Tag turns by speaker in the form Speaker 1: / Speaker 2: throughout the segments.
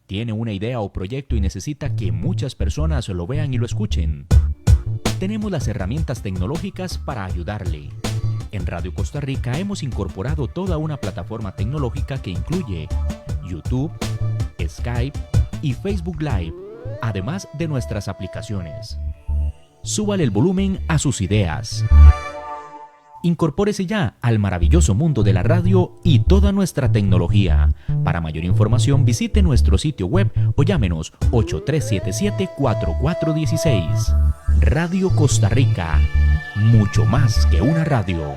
Speaker 1: ¿Tiene una idea o proyecto y necesita que muchas personas lo vean y lo escuchen? Tenemos las herramientas tecnológicas para ayudarle. En Radio Costa Rica hemos incorporado toda una plataforma tecnológica que incluye YouTube, Skype y Facebook Live, además de nuestras aplicaciones. Súbale el volumen a sus ideas. Incorpórese ya al maravilloso mundo de la radio y toda nuestra tecnología. Para mayor información visite nuestro sitio web o llámenos 8377-4416. Radio Costa Rica, mucho más que una radio.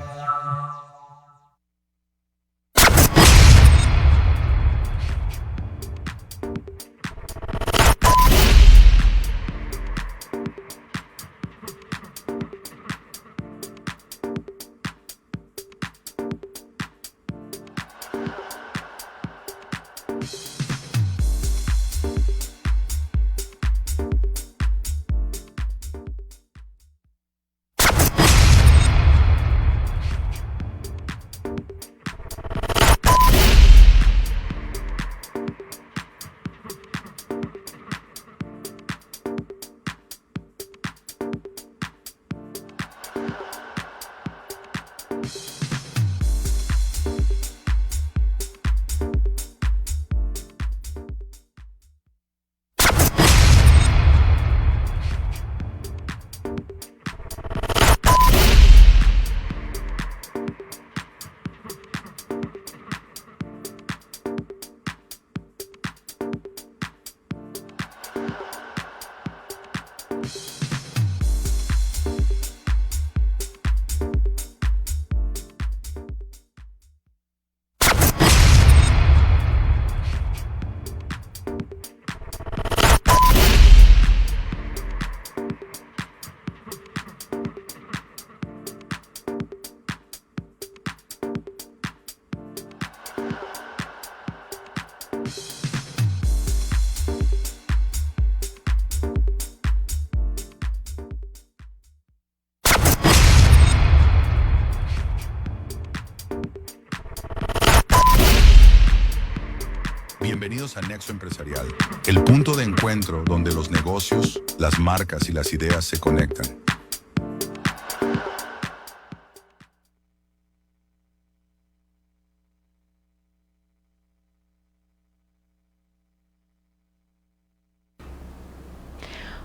Speaker 2: Bienvenidos a Nexo Empresarial, el punto de encuentro donde los negocios, las marcas y las ideas se conectan.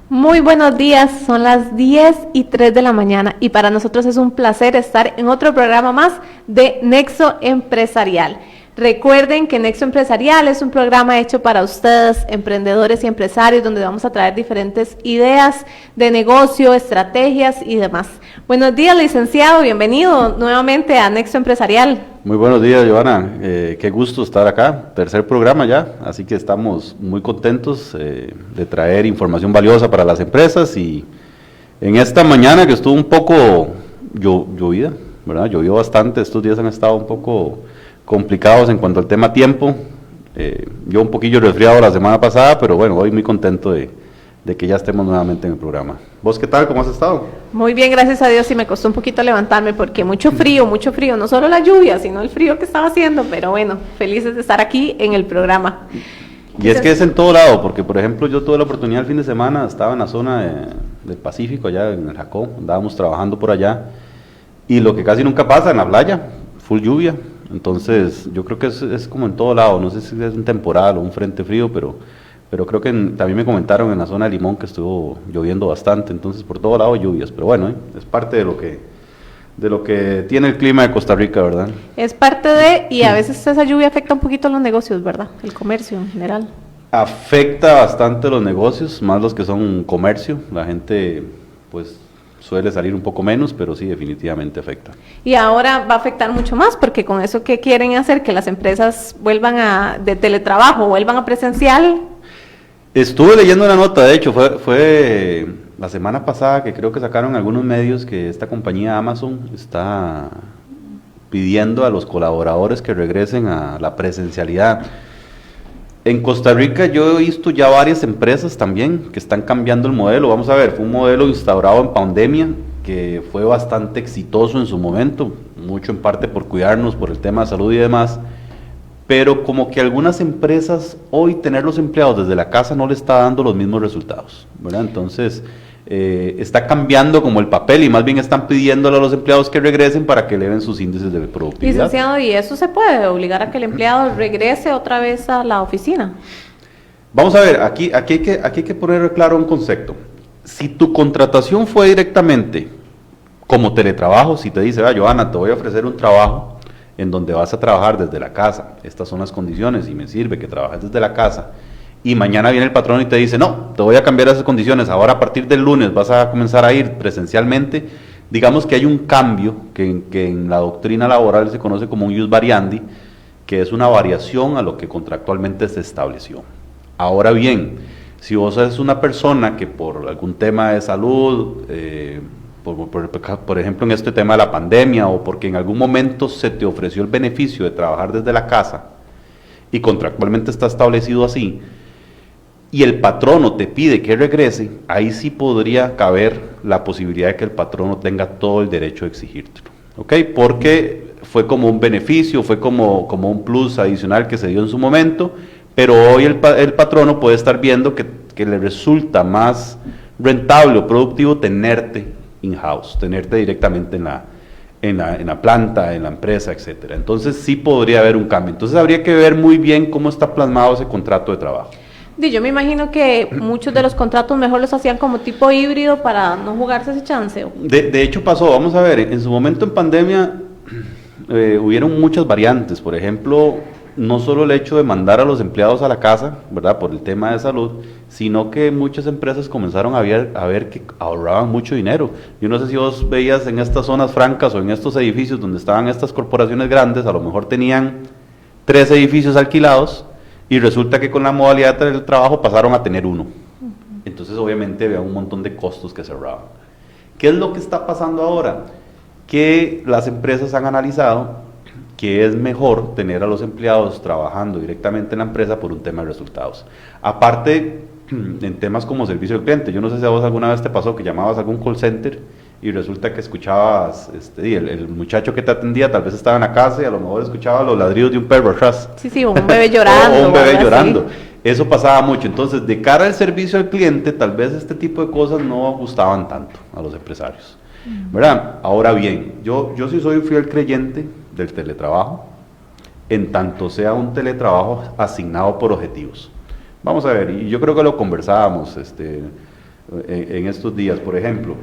Speaker 3: Muy buenos días, son las 10:03 de la mañana y para nosotros es un placer estar en otro programa más de Nexo Empresarial. Recuerden que Nexo Empresarial es un programa hecho para ustedes, emprendedores y empresarios, donde vamos a traer diferentes ideas de negocio, estrategias y demás. Buenos días, licenciado, bienvenido nuevamente a Nexo Empresarial.
Speaker 4: Muy buenos días, Giovanna, qué gusto estar acá, tercer programa ya, así que estamos muy contentos de traer información valiosa para las empresas y en esta mañana que estuvo un poco llovida, ¿verdad? Llovió bastante, estos días han estado un poco complicados en cuanto al tema tiempo, yo un poquillo resfriado la semana pasada, pero bueno, hoy muy contento de que ya estemos nuevamente en el programa. ¿Vos qué tal? ¿Cómo has estado?
Speaker 3: Muy bien, gracias a Dios, y me costó un poquito levantarme porque mucho frío, no solo la lluvia, sino el frío que estaba haciendo, pero bueno, felices de estar aquí en el programa.
Speaker 4: Y es que es en todo lado, porque por ejemplo yo tuve la oportunidad el fin de semana, estaba en la zona del Pacífico, allá en el Jacó, andábamos trabajando por allá, y lo que casi nunca pasa en la playa, full lluvia. Entonces, yo creo que es como en todo lado, no sé si es un temporal o un frente frío, pero creo que también me comentaron en la zona de Limón que estuvo lloviendo bastante, entonces por todo lado lluvias, pero bueno, es parte de lo que tiene el clima de Costa Rica, ¿verdad?
Speaker 3: Es parte de, y a veces esa lluvia afecta un poquito a los negocios, ¿verdad? El comercio en general.
Speaker 4: Afecta bastante los negocios, más los que son comercio, la gente pues suele salir un poco menos, pero sí, definitivamente afecta.
Speaker 3: Y ahora va a afectar mucho más, porque con eso que quieren hacer, que las empresas vuelvan de teletrabajo, vuelvan a presencial.
Speaker 4: Estuve leyendo una nota, de hecho, fue la semana pasada que creo que sacaron algunos medios que esta compañía Amazon está pidiendo a los colaboradores que regresen a la presencialidad. En Costa Rica yo he visto ya varias empresas también que están cambiando el modelo. Vamos a ver, fue un modelo instaurado en pandemia que fue bastante exitoso en su momento, mucho en parte por cuidarnos, por el tema de salud y demás, pero como que algunas empresas hoy tener los empleados desde la casa no le está dando los mismos resultados, ¿verdad? Entonces está cambiando como el papel y más bien están pidiéndole a los empleados que regresen para que eleven sus índices de productividad.
Speaker 3: Licenciado, ¿y eso se puede obligar a que el empleado regrese otra vez a la oficina?
Speaker 4: Vamos a ver, aquí hay que poner claro un concepto. Si tu contratación fue directamente como teletrabajo, si te dice, Johanna, te voy a ofrecer un trabajo en donde vas a trabajar desde la casa, estas son las condiciones y me sirve que trabajes desde la casa, y mañana viene el patrón y te dice, no, te voy a cambiar esas condiciones, ahora a partir del lunes vas a comenzar a ir presencialmente, digamos que hay un cambio que en la doctrina laboral se conoce como un ius variandi, que es una variación a lo que contractualmente se estableció. Ahora bien, si vos eres una persona que por algún tema de salud, por ejemplo en este tema de la pandemia, o porque en algún momento se te ofreció el beneficio de trabajar desde la casa, y contractualmente está establecido así, y el patrono te pide que regrese, ahí sí podría caber la posibilidad de que el patrono tenga todo el derecho de exigírtelo, ¿ok? Porque fue como un beneficio, fue como un plus adicional que se dio en su momento, pero hoy el patrono puede estar viendo que le resulta más rentable o productivo tenerte in-house, tenerte directamente en la planta, en la empresa, etcétera. Entonces sí podría haber un cambio. Entonces habría que ver muy bien cómo está plasmado ese contrato de trabajo.
Speaker 3: Yo me imagino que muchos de los contratos mejor los hacían como tipo híbrido para no jugarse ese chance.
Speaker 4: De hecho pasó, vamos a ver, en su momento en pandemia hubieron muchas variantes. Por ejemplo, no solo el hecho de mandar a los empleados a la casa, ¿verdad?, por el tema de salud, sino que muchas empresas comenzaron a ver que ahorraban mucho dinero. Yo no sé si vos veías en estas zonas francas o en estos edificios donde estaban estas corporaciones grandes, a lo mejor tenían 3 edificios alquilados y resulta que con la modalidad del trabajo pasaron a tener 1. Entonces obviamente había un montón de costos que se ahorraban. ¿Qué es lo que está pasando ahora? Que las empresas han analizado que es mejor tener a los empleados trabajando directamente en la empresa por un tema de resultados. Aparte, en temas como servicio al cliente, yo no sé si a vos alguna vez te pasó que llamabas a algún call center y resulta que escuchabas, el muchacho que te atendía tal vez estaba en la casa y a lo mejor escuchaba los ladridos de un perro atrás.
Speaker 3: Sí, un bebé llorando.
Speaker 4: o un bebé llorando. Eso pasaba mucho. Entonces, de cara al servicio al cliente, tal vez este tipo de cosas no gustaban tanto a los empresarios, ¿verdad? Ahora bien, yo sí soy un fiel creyente del teletrabajo, en tanto sea un teletrabajo asignado por objetivos. Vamos a ver, y yo creo que lo conversábamos en estos días. Por ejemplo,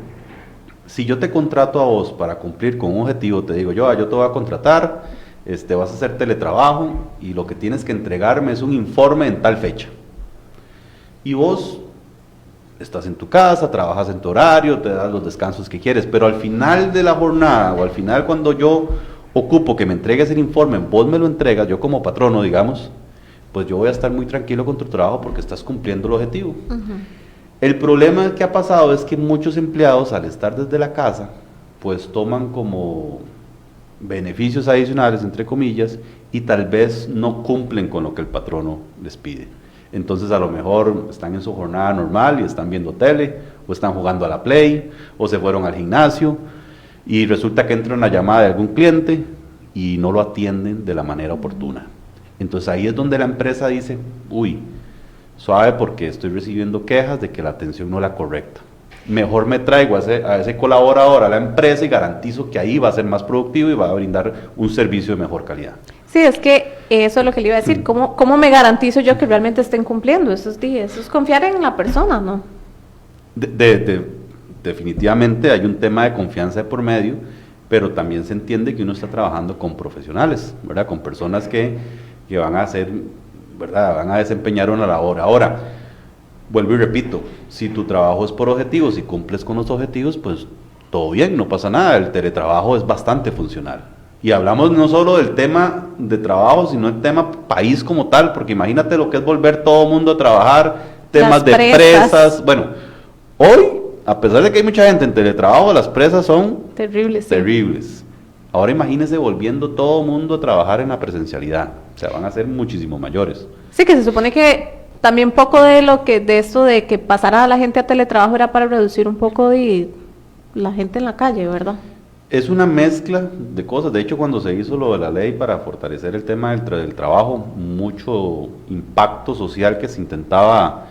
Speaker 4: si yo te contrato a vos para cumplir con un objetivo, te digo yo te voy a contratar, vas a hacer teletrabajo y lo que tienes que entregarme es un informe en tal fecha. Y vos estás en tu casa, trabajas en tu horario, te das los descansos que quieres, pero al final de la jornada o al final cuando yo ocupo que me entregues el informe, vos me lo entregas, yo como patrono, digamos, pues yo voy a estar muy tranquilo con tu trabajo porque estás cumpliendo el objetivo. El problema que ha pasado es que muchos empleados, al estar desde la casa, pues toman como beneficios adicionales, entre comillas, y tal vez no cumplen con lo que el patrono les pide. Entonces a lo mejor están en su jornada normal y están viendo tele, o están jugando a la Play, o se fueron al gimnasio, y resulta que entra una llamada de algún cliente y no lo atienden de la manera oportuna. Entonces ahí es donde la empresa dice, suave porque estoy recibiendo quejas de que la atención no es la correcta. Mejor me traigo a ese colaborador a la empresa y garantizo que ahí va a ser más productivo y va a brindar un servicio de mejor calidad.
Speaker 3: Sí, es que eso es lo que le iba a decir. ¿Cómo me garantizo yo que realmente estén cumpliendo esos días? Eso es confiar en la persona, ¿no?
Speaker 4: Definitivamente hay un tema de confianza de por medio, pero también se entiende que uno está trabajando con profesionales, ¿verdad? Con personas que van a hacer, ¿verdad?, van a desempeñar una labor. Ahora, vuelvo y repito, si tu trabajo es por objetivos y cumples con los objetivos, pues todo bien, no pasa nada. El teletrabajo es bastante funcional. Y hablamos no solo del tema de trabajo, sino del tema país como tal, porque imagínate lo que es volver todo el mundo a trabajar, temas de presas. Bueno, hoy, a pesar de que hay mucha gente en teletrabajo, las presas son terribles. Ahora imagínese volviendo todo el mundo a trabajar en la presencialidad. O sea, van a ser muchísimo mayores.
Speaker 3: Sí, que se supone que también poco de esto de que pasara la gente a teletrabajo era para reducir un poco de la gente en la calle, ¿verdad?
Speaker 4: Es una mezcla de cosas. De hecho, cuando se hizo lo de la ley para fortalecer el tema del trabajo, mucho impacto social que se intentaba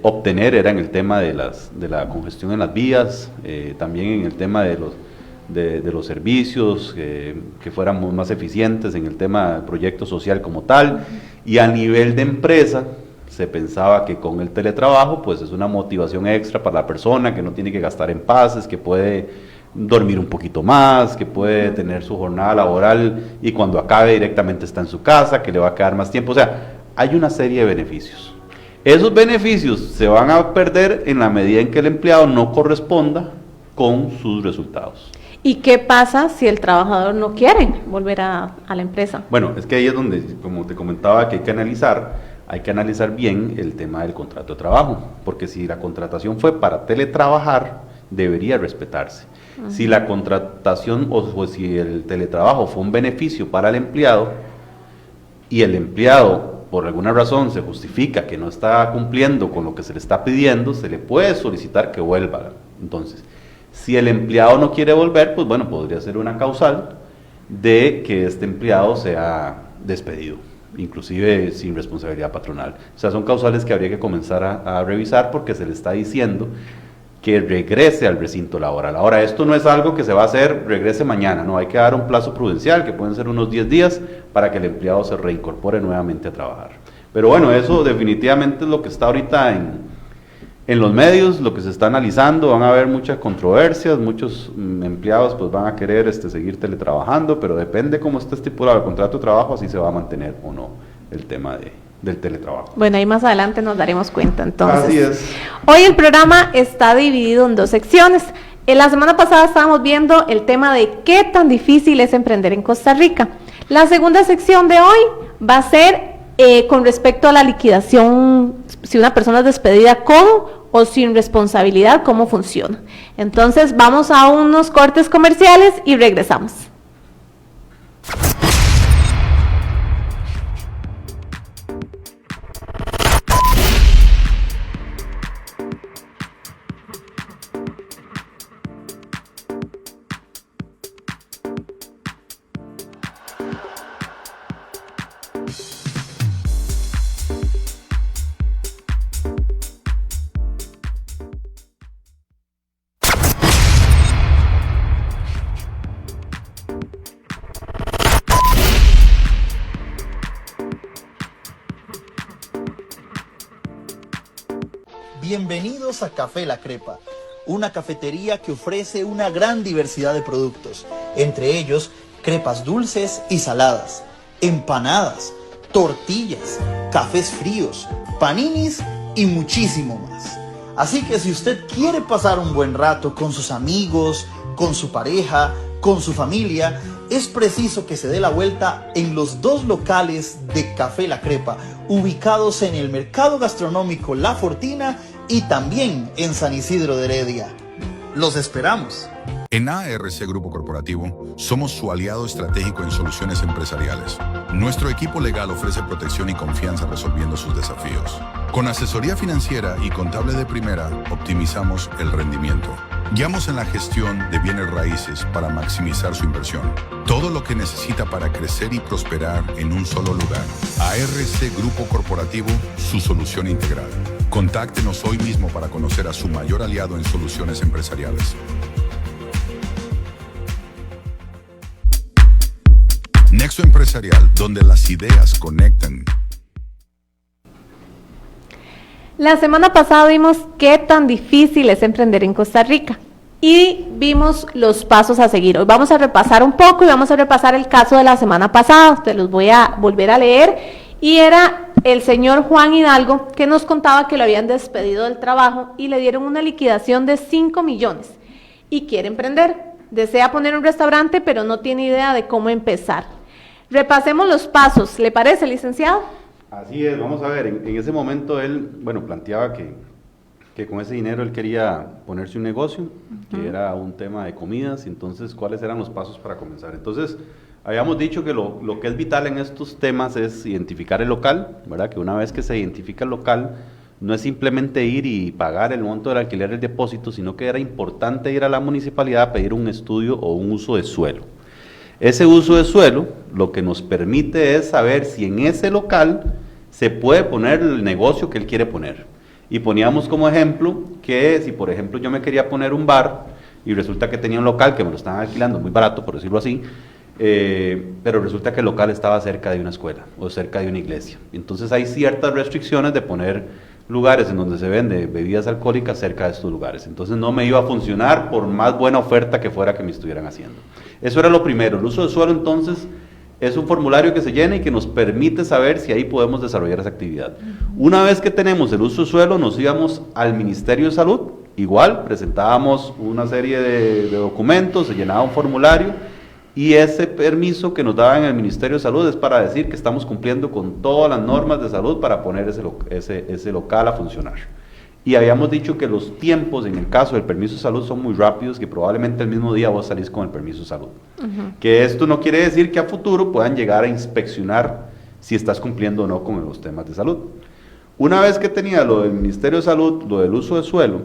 Speaker 4: obtener era en el tema de la congestión en las vías, también en el tema de los servicios, que fuéramos más eficientes en el tema del proyecto social como tal, y a nivel de empresa se pensaba que con el teletrabajo pues es una motivación extra para la persona, que no tiene que gastar en pases, que puede dormir un poquito más, que puede tener su jornada laboral y cuando acabe directamente está en su casa, que le va a quedar más tiempo. O sea, hay una serie de beneficios. Esos beneficios se van a perder en la medida en que el empleado no corresponda con sus resultados.
Speaker 3: ¿Y qué pasa si el trabajador no quiere volver a la empresa?
Speaker 4: Bueno, es que ahí es donde, como te comentaba, que hay que analizar bien el tema del contrato de trabajo, porque si la contratación fue para teletrabajar, debería respetarse. Si la contratación o si el teletrabajo fue un beneficio para el empleado y el empleado por alguna razón se justifica que no está cumpliendo con lo que se le está pidiendo, se le puede solicitar que vuelva. Entonces, si el empleado no quiere volver, pues bueno, podría ser una causal de que este empleado sea despedido, inclusive sin responsabilidad patronal. O sea, son causales que habría que comenzar a revisar porque se le está diciendo que regrese al recinto laboral. Ahora, esto no es algo que se va a hacer, regrese mañana, no, hay que dar un plazo prudencial, que pueden ser unos 10 días, para que el empleado se reincorpore nuevamente a trabajar. Pero bueno, eso definitivamente es lo que está ahorita en los medios, lo que se está analizando, van a haber muchas controversias, muchos empleados pues van a querer seguir teletrabajando, pero depende cómo esté estipulado el contrato de trabajo, así se va a mantener o no el tema del teletrabajo.
Speaker 3: Bueno, ahí más adelante nos daremos cuenta entonces.
Speaker 4: Así es.
Speaker 3: Hoy el programa está dividido en 2 secciones. En la semana pasada estábamos viendo el tema de qué tan difícil es emprender en Costa Rica. La segunda sección de hoy va a ser con respecto a la liquidación, si una persona es despedida con o sin responsabilidad, cómo funciona. Entonces vamos a unos cortes comerciales y regresamos.
Speaker 5: Bienvenidos a Café La Crepa, una cafetería que ofrece una gran diversidad de productos, entre ellos crepas dulces y saladas, empanadas, tortillas, cafés fríos, paninis y muchísimo más. Así que si usted quiere pasar un buen rato con sus amigos, con su pareja, con su familia, es preciso que se dé la vuelta en los 2 locales de Café La Crepa, ubicados en el Mercado Gastronómico La Fortina y también en San Isidro de Heredia. ¡Los esperamos!
Speaker 2: En ARC Grupo Corporativo somos su aliado estratégico en soluciones empresariales. Nuestro equipo legal ofrece protección y confianza resolviendo sus desafíos. Con asesoría financiera y contable de primera, optimizamos el rendimiento. Guiamos en la gestión de bienes raíces para maximizar su inversión. Todo lo que necesita para crecer y prosperar en un solo lugar. ARC Grupo Corporativo, su solución integral. Contáctenos hoy mismo para conocer a su mayor aliado en soluciones empresariales. Nexo Empresarial, donde las ideas conectan.
Speaker 3: La semana pasada vimos qué tan difícil es emprender en Costa Rica y vimos los pasos a seguir. Hoy vamos a repasar un poco y vamos a repasar el caso de la semana pasada. Te los voy a volver a leer. Y era el señor Juan Hidalgo que nos contaba que lo habían despedido del trabajo y le dieron una liquidación de 5 millones y quiere emprender. Desea poner un restaurante, pero no tiene idea de cómo empezar. Repasemos los pasos. ¿Le parece, licenciado?
Speaker 4: Así es, vamos a ver, en ese momento él, bueno, planteaba que con ese dinero él quería ponerse un negocio, que era un tema de comidas, entonces, ¿cuáles eran los pasos para comenzar? Entonces, habíamos dicho que lo que es vital en estos temas es identificar el local, ¿verdad? Que una vez que se identifica el local, no es simplemente ir y pagar el monto del alquiler del depósito, sino que era importante ir a la municipalidad a pedir un estudio o un uso de suelo. Ese uso de suelo lo que nos permite es saber si en ese local se puede poner el negocio que él quiere poner. Y poníamos como ejemplo que si por ejemplo yo me quería poner un bar y resulta que tenía un local que me lo estaban alquilando muy barato, por decirlo así, pero resulta que el local estaba cerca de una escuela o cerca de una iglesia. Entonces hay ciertas restricciones de poner lugares en donde se vende bebidas alcohólicas cerca de estos lugares. Entonces no me iba a funcionar por más buena oferta que fuera que me estuvieran haciendo. Eso era lo primero. El uso de suelo entonces es un formulario que se llena y que nos permite saber si ahí podemos desarrollar esa actividad. Una vez que tenemos el uso de suelo, nos íbamos al Ministerio de Salud, igual, presentábamos una serie de documentos, se llenaba un formulario, y ese permiso que nos daban en el Ministerio de Salud es para decir que estamos cumpliendo con todas las normas de salud para poner ese local a funcionar. Y habíamos dicho que los tiempos en el caso del permiso de salud son muy rápidos, que probablemente el mismo día vos salís con el permiso de salud. Que esto no quiere decir que a futuro puedan llegar a inspeccionar si estás cumpliendo o no con los temas de salud. Una vez que tenía lo del Ministerio de Salud, lo del uso de suelo,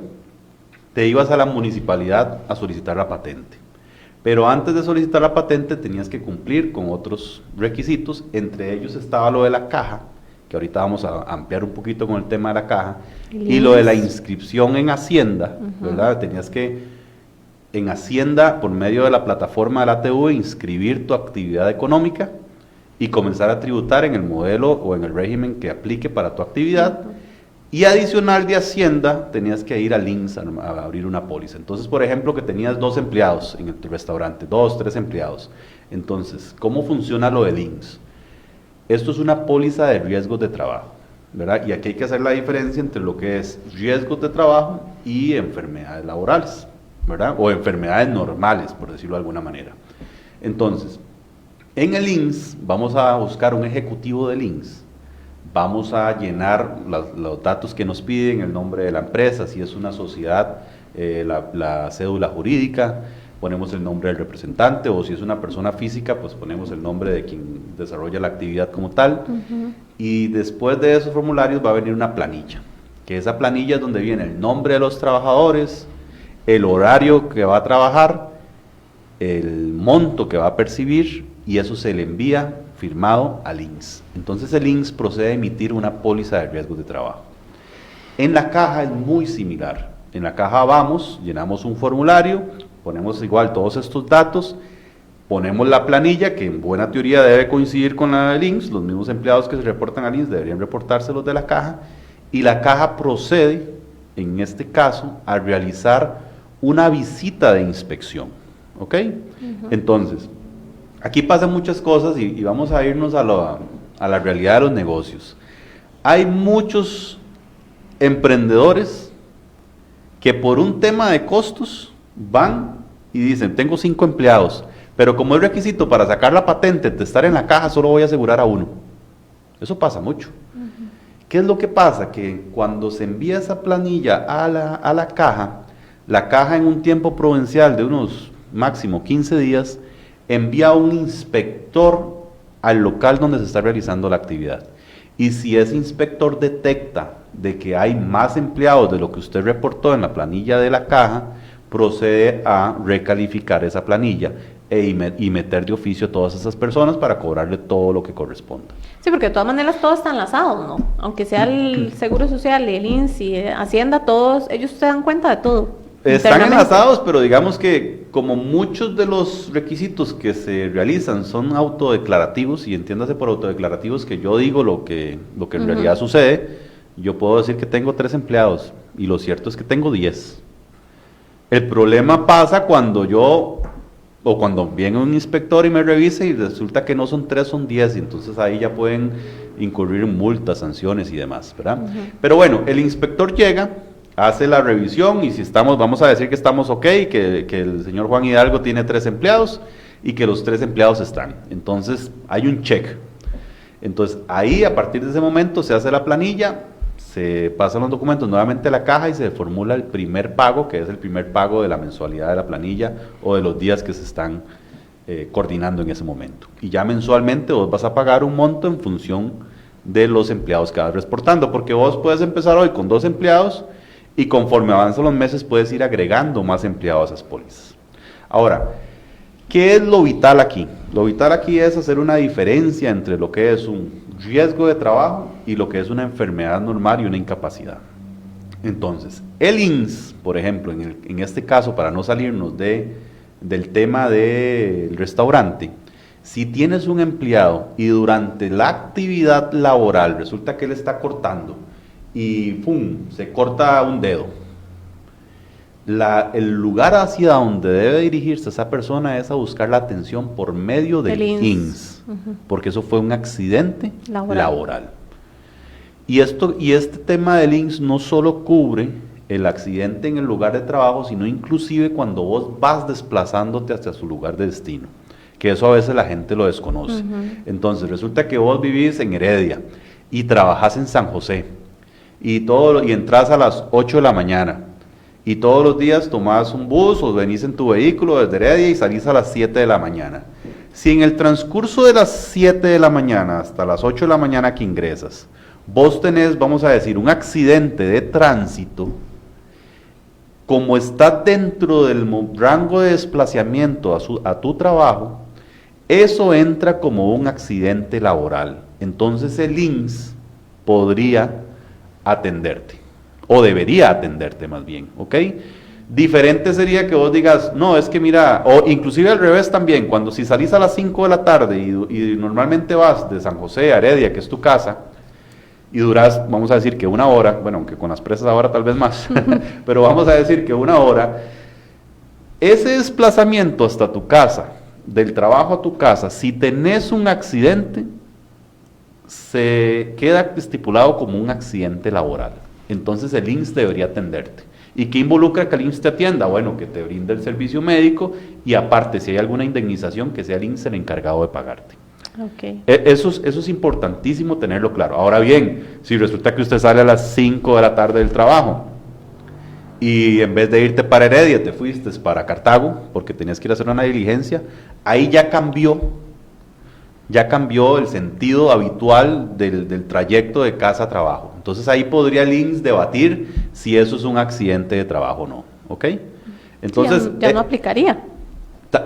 Speaker 4: te ibas a la municipalidad a solicitar la patente. Pero antes de solicitar la patente tenías que cumplir con otros requisitos, entre ellos estaba lo de la caja, que ahorita vamos a ampliar un poquito con el tema de la caja, y lo de la inscripción en Hacienda, ¿verdad? Tenías que en Hacienda, por medio de la plataforma de la ATV, inscribir tu actividad económica y comenzar a tributar en el modelo o en el régimen que aplique para tu actividad. Y adicional de Hacienda, tenías que ir al INSS a abrir una póliza. Entonces, por ejemplo, que tenías 2 empleados en el restaurante, 2, 3 empleados. Entonces, ¿cómo funciona lo del INSS? Esto es una póliza de riesgos de trabajo, ¿verdad? Y aquí hay que hacer la diferencia entre lo que es riesgos de trabajo y enfermedades laborales, ¿verdad? O enfermedades normales, por decirlo de alguna manera. Entonces, en el INSS vamos a buscar un ejecutivo del INSS. Vamos a llenar los datos que nos piden, el nombre de la empresa, si es una sociedad, la cédula jurídica, ponemos el nombre del representante, o si es una persona física, pues ponemos el nombre de quien desarrolla la actividad como tal. Y después de esos formularios va a venir una planilla, que esa planilla es donde viene el nombre de los trabajadores, el horario que va a trabajar, el monto que va a percibir, y eso se le envía firmado al INSS. Entonces el INSS procede a emitir una póliza de riesgos de trabajo. En la caja es muy similar. En la caja vamos, llenamos un formulario, ponemos igual todos estos datos, ponemos la planilla, que en buena teoría debe coincidir con la del INSS, los mismos empleados que se reportan al INSS deberían reportárselos de la caja, y la caja procede, en este caso, a realizar una visita de inspección. ¿Ok? Entonces, aquí pasan muchas cosas y vamos a irnos a la realidad de los negocios. Hay muchos emprendedores que por un tema de costos van y dicen, tengo 5 empleados, pero como es requisito para sacar la patente de estar en la caja, solo voy a asegurar a 1. Eso pasa mucho. ¿Qué es lo que pasa? Que cuando se envía esa planilla a la caja en un tiempo prudencial de unos máximo 15 días, envía un inspector al local donde se está realizando la actividad. Y si ese inspector detecta de que hay más empleados de lo que usted reportó en la planilla de la caja, procede a recalificar esa planilla y meter de oficio a todas esas personas para cobrarle todo lo que corresponda.
Speaker 3: Sí, porque de todas maneras todo está enlazado, ¿no? Aunque sea el Seguro Social, el INSS y Hacienda, todos, ellos se dan cuenta de todo.
Speaker 4: Están enlazados, pero digamos que como muchos de los requisitos que se realizan son autodeclarativos, y entiéndase por autodeclarativos que yo digo lo que en realidad sucede, yo puedo decir que tengo 3 empleados, y lo cierto es que tengo 10. El problema pasa cuando cuando viene un inspector y me revisa y resulta que no son 3, son 10, y entonces ahí ya pueden incurrir multas, sanciones y demás, ¿verdad? Pero bueno, el inspector llega, hace la revisión, y si vamos a decir que estamos ok, que el señor Juan Hidalgo tiene 3 empleados y que los 3 empleados están. Entonces hay un check. Entonces ahí, a partir de ese momento, se hace la planilla, se pasan los documentos nuevamente a la caja y se formula el primer pago, que es el primer pago de la mensualidad de la planilla o de los días que se están coordinando en ese momento. Y ya mensualmente vos vas a pagar un monto en función de los empleados que vas reportando, porque vos puedes empezar hoy con 2 empleados y conforme avanzan los meses puedes ir agregando más empleados a esas pólizas. Ahora, ¿qué es lo vital aquí? Lo vital aquí es hacer una diferencia entre lo que es un riesgo de trabajo y lo que es una enfermedad normal y una incapacidad. Entonces, el INSS, por ejemplo, en este caso, para no salirnos del tema del restaurante, si tienes un empleado y durante la actividad laboral resulta que él está cortando y ¡pum!, se corta un dedo, el lugar hacia donde debe dirigirse esa persona es a buscar la atención por medio del INSS, porque eso fue un accidente laboral. Y este tema del INSS no solo cubre el accidente en el lugar de trabajo, sino inclusive cuando vos vas desplazándote hacia su lugar de destino, que eso a veces la gente lo desconoce. Entonces resulta que vos vivís en Heredia y trabajás en San José y entras a las 8 de la mañana y todos los días tomás un bus o venís en tu vehículo desde Heredia y salís a las 7 de la mañana. Si en el transcurso de las 7 de la mañana hasta las 8 de la mañana que ingresas, vos tenés, vamos a decir, un accidente de tránsito, como estás dentro del rango de desplazamiento a tu trabajo, eso entra como un accidente laboral. Entonces el INSS podría atenderte, o debería atenderte más bien, ¿ok? Diferente sería que vos digas, no, es que mira, o inclusive al revés también, cuando si salís a las 5 de la tarde y normalmente vas de San José a Heredia, que es tu casa, y duras, vamos a decir que 1 hora, bueno, aunque con las presas ahora tal vez más, pero vamos a decir que 1 hora, ese desplazamiento hasta tu casa, del trabajo a tu casa, si tenés un accidente, se queda estipulado como un accidente laboral. Entonces el INSS debería atenderte. ¿Y qué involucra que el INSS te atienda? Bueno, que te brinde el servicio médico y aparte, si hay alguna indemnización, que sea el INSS el encargado de pagarte.
Speaker 3: Okay.
Speaker 4: Eso es importantísimo tenerlo claro. Ahora bien, si resulta que usted sale a las 5 de la tarde del trabajo y en vez de irte para Heredia te fuiste para Cartago porque tenías que ir a hacer una diligencia, ahí ya cambió el sentido habitual del trayecto de casa a trabajo. Entonces ahí podría el INSS debatir si eso es un accidente de trabajo o no, ¿ok? Entonces
Speaker 3: ya no aplicaría.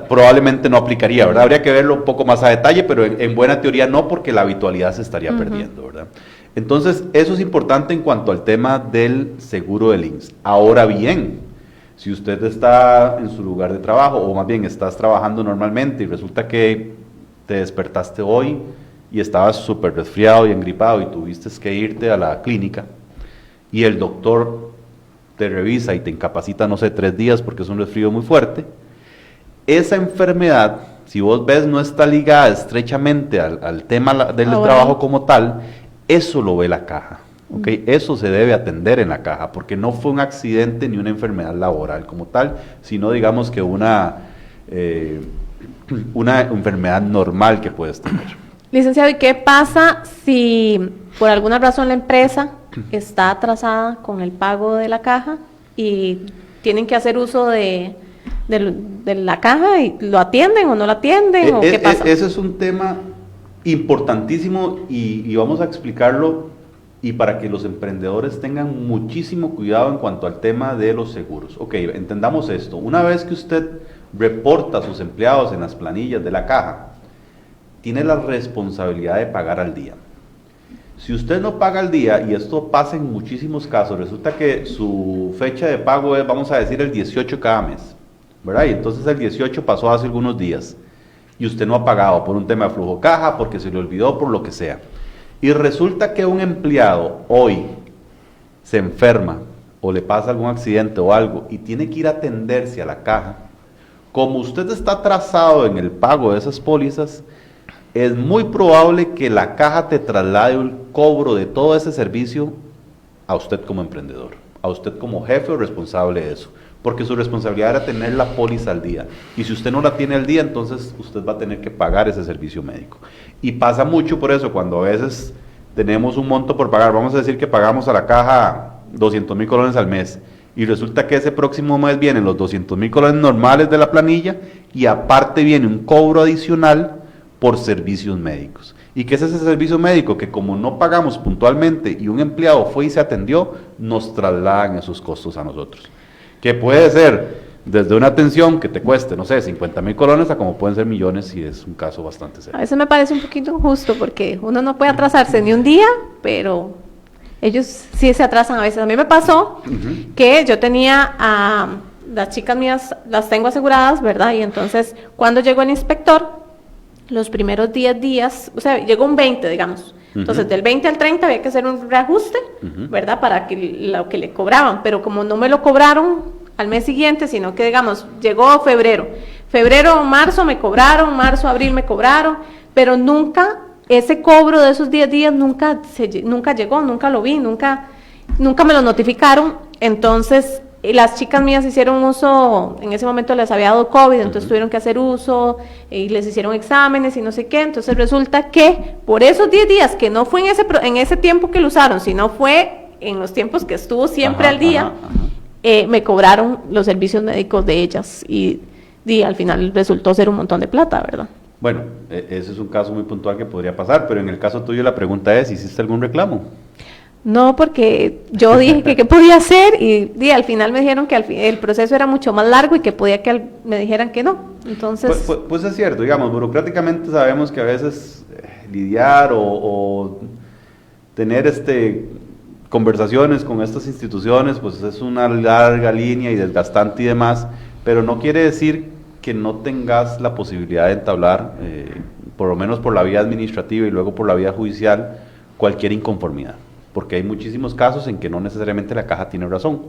Speaker 4: Probablemente no aplicaría, ¿verdad? Habría que verlo un poco más a detalle, pero en buena teoría no, porque la habitualidad se estaría perdiendo, ¿verdad? Entonces, eso es importante en cuanto al tema del seguro del INSS. Ahora bien, si usted está en su lugar de trabajo, o más bien estás trabajando normalmente y resulta que te despertaste hoy y estabas súper resfriado y engripado y tuviste que irte a la clínica y el doctor te revisa y te incapacita, no sé, 3 días porque es un resfrío muy fuerte, esa enfermedad, si vos ves, no está ligada estrechamente al tema del trabajo como tal, eso lo ve la caja, ¿ok? Eso se debe atender en la caja, porque no fue un accidente ni una enfermedad laboral como tal, sino digamos que una enfermedad normal que puedes tener.
Speaker 3: Licenciado, ¿y qué pasa si por alguna razón la empresa está atrasada con el pago de la caja y tienen que hacer uso de la caja y lo atienden o no lo atienden o qué pasa?
Speaker 4: Ese es un tema importantísimo y vamos a explicarlo y para que los emprendedores tengan muchísimo cuidado en cuanto al tema de los seguros. Ok, entendamos esto. Una vez que usted reporta a sus empleados en las planillas de la caja, tiene la responsabilidad de pagar al día. Si usted no paga al día, y esto pasa en muchísimos casos, resulta que su fecha de pago es, vamos a decir, el 18 cada mes, ¿verdad? Y entonces el 18 pasó hace algunos días y usted no ha pagado por un tema de flujo caja, porque se le olvidó, por lo que sea. Y resulta que un empleado hoy se enferma o le pasa algún accidente o algo y tiene que ir a atenderse a la caja. Como usted está atrasado en el pago de esas pólizas, es muy probable que la caja te traslade el cobro de todo ese servicio a usted como emprendedor, a usted como jefe o responsable de eso, porque su responsabilidad era tener la póliza al día, y si usted no la tiene al día, entonces usted va a tener que pagar ese servicio médico. Y pasa mucho por eso, cuando a veces tenemos un monto por pagar, vamos a decir que pagamos a la caja 200,000 colones al mes, y resulta que ese próximo mes vienen los 200,000 colones normales de la planilla, y aparte viene un cobro adicional por servicios médicos. ¿Y qué es ese servicio médico? Que como no pagamos puntualmente y un empleado fue y se atendió, nos trasladan esos costos a nosotros. Que puede ser desde una atención que te cueste, no sé, 50,000 colones, a como pueden ser millones si es un caso bastante serio.
Speaker 3: A veces me parece un poquito injusto porque uno no puede atrasarse ni un día, pero ellos sí se atrasan a veces. A mí me pasó que yo tenía a las chicas mías, las tengo aseguradas, ¿verdad? Y entonces cuando llegó el inspector, los primeros 10 días, o sea, llegó un 20, digamos. Entonces, del 20 al 30 había que hacer un reajuste, ¿verdad? Para que lo que le cobraban, pero como no me lo cobraron al mes siguiente, sino que, digamos, llegó febrero, marzo me cobraron, marzo, abril me cobraron, pero nunca, ese cobro de esos 10 días nunca llegó, nunca lo vi, nunca me lo notificaron. Entonces, las chicas mías hicieron uso, en ese momento les había dado COVID, entonces tuvieron que hacer uso y les hicieron exámenes y no sé qué. Entonces resulta que por esos 10 días, que no fue en ese tiempo que lo usaron, sino fue en los tiempos que estuvo siempre al día, me cobraron los servicios médicos de ellas y al final resultó ser un montón de plata, ¿verdad?
Speaker 4: Bueno, ese es un caso muy puntual que podría pasar, pero en el caso tuyo la pregunta es, ¿hiciste algún reclamo?
Speaker 3: No, porque yo dije que qué podía hacer y al final me dijeron que el proceso era mucho más largo y que podía que me dijeran que no. Entonces,
Speaker 4: pues es cierto, digamos, burocráticamente sabemos que a veces lidiar o tener conversaciones con estas instituciones, pues es una larga línea y desgastante y demás, pero no quiere decir que no tengas la posibilidad de entablar, por lo menos por la vía administrativa y luego por la vía judicial, cualquier inconformidad. Porque hay muchísimos casos en que no necesariamente la caja tiene razón.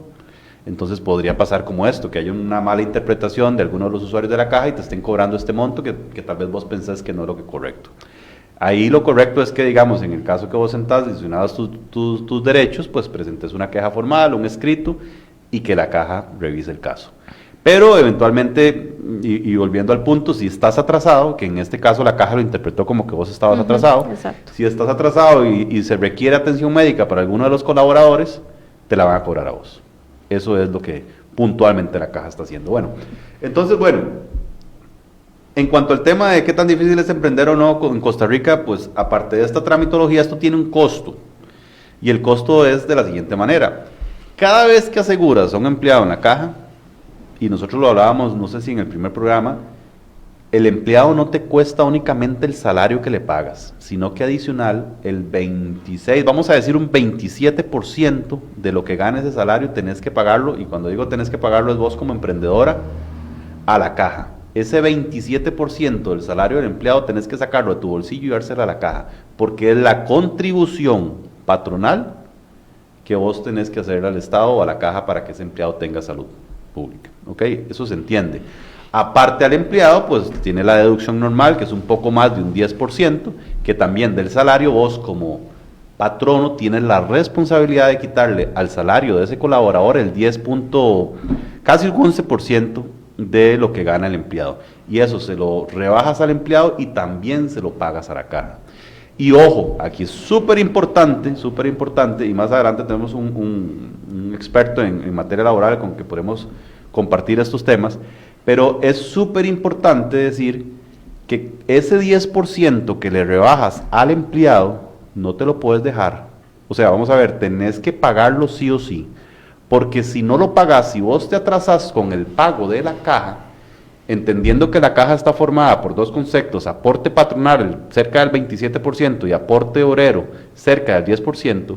Speaker 4: Entonces podría pasar como esto, que haya una mala interpretación de algunos de los usuarios de la caja y te estén cobrando este monto que tal vez vos pensás que no es lo que correcto. Ahí lo correcto es que, digamos, en el caso que vos sentás, lesionadas tus derechos, pues presentes una queja formal, un escrito, y que la caja revise el caso. Pero eventualmente, y volviendo al punto, si estás atrasado, que en este caso la caja lo interpretó como que vos estabas atrasado,
Speaker 3: exacto.
Speaker 4: Si estás atrasado y se requiere atención médica para alguno de los colaboradores, te la van a cobrar a vos. Eso es lo que puntualmente la caja está haciendo. Bueno, entonces, en cuanto al tema de qué tan difícil es emprender o no en Costa Rica, pues aparte de esta tramitología, esto tiene un costo. Y el costo es de la siguiente manera. Cada vez que aseguras a un empleado en la caja, y nosotros lo hablábamos, no sé si en el primer programa, el empleado no te cuesta únicamente el salario que le pagas, sino que adicional, el 26, vamos a decir un 27% de lo que gane ese salario tenés que pagarlo, y cuando digo tenés que pagarlo es vos como emprendedora, a la caja. Ese 27% del salario del empleado tenés que sacarlo de tu bolsillo y dárselo a la caja, porque es la contribución patronal que vos tenés que hacer al Estado o a la caja para que ese empleado tenga salud pública, ¿ok? Eso se entiende. Aparte al empleado, pues tiene la deducción normal, que es un poco más de un 10%, que también del salario vos como patrono tienes la responsabilidad de quitarle al salario de ese colaborador el casi el 11% de lo que gana el empleado. Y eso se lo rebajas al empleado y también se lo pagas a la caja. Y ojo, aquí es súper importante, y más adelante tenemos un experto en materia laboral con que podemos compartir estos temas, pero es súper importante decir que ese 10% que le rebajas al empleado, no te lo puedes dejar. O sea, vamos a ver, tenés que pagarlo sí o sí, porque si no lo pagas, si vos te atrasas con el pago de la caja, entendiendo que la caja está formada por dos conceptos, aporte patronal cerca del 27% y aporte obrero cerca del 10%,